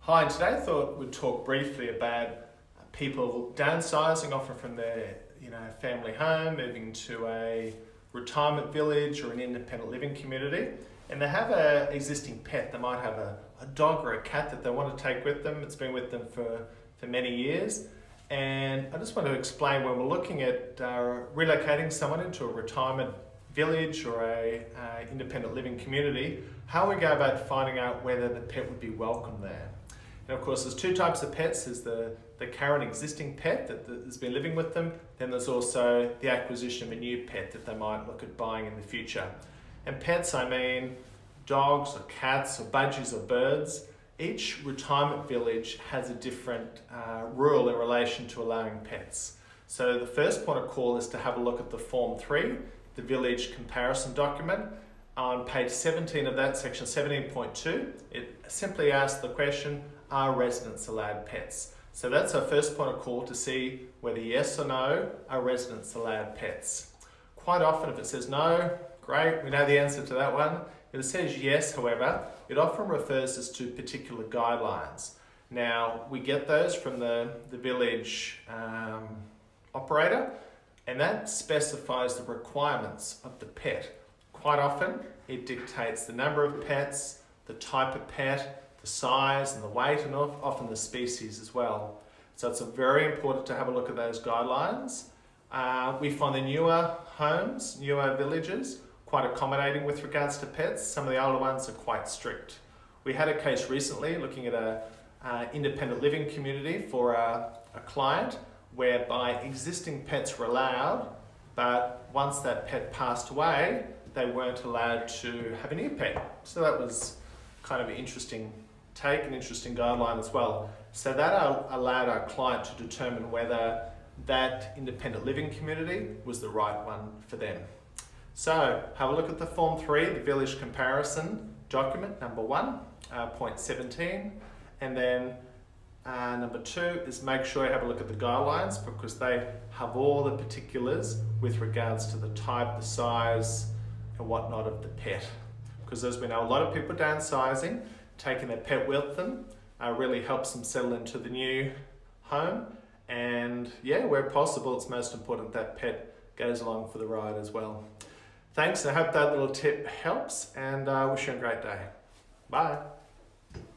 Hi, and today I thought we'd talk briefly about people downsizing, often from their family home, moving to a retirement village or an independent living community, and they have an existing pet. They might have a dog or a cat that they want to take with them. It's been with them for many years, and I just want to explain when we're looking at relocating someone into a retirement village or a independent living community, how we go about finding out whether the pet would be welcome there. And of course, there's two types of pets. There's the current existing pet that has been living with them. Then there's also the acquisition of a new pet that they might look at buying in the future. And pets, I mean dogs or cats or budgies or birds. Each retirement village has a different rule in relation to allowing pets. So the first point of call is to have a look at the Form 3, the village comparison document. On page 17 of that, section 17.2, it simply asks the question, are residents allowed pets? So that's our first point of call to see whether yes or no, are residents allowed pets? Quite often if it says no, great, we know the answer to that one. If it says yes, however, it often refers us to particular guidelines. Now, we get those from the village operator, and that specifies the requirements of the pet. Quite often, it dictates the number of pets, the type of pet, the size and the weight, and often the species as well. So it's very important to have a look at those guidelines. We find the newer homes, newer villages, quite accommodating with regards to pets. Some of the older ones are quite strict. We had a case recently looking at an independent living community for a client whereby existing pets were allowed, but once that pet passed away, they weren't allowed to have a new pet. So that was kind of an interesting take, an interesting guideline as well. So that allowed our client to determine whether that independent living community was the right one for them. So have a look at the Form 3, the village comparison document, number 1, point 17. And then number 2 is make sure you have a look at the guidelines, because they have all the particulars with regards to the type, the size and whatnot of the pet. Because as we know, a lot of people downsizing, taking their pet with them really helps them settle into the new home. And yeah, where possible, it's most important that pet goes along for the ride as well. Thanks, I hope that little tip helps, and I wish you a great day. Bye.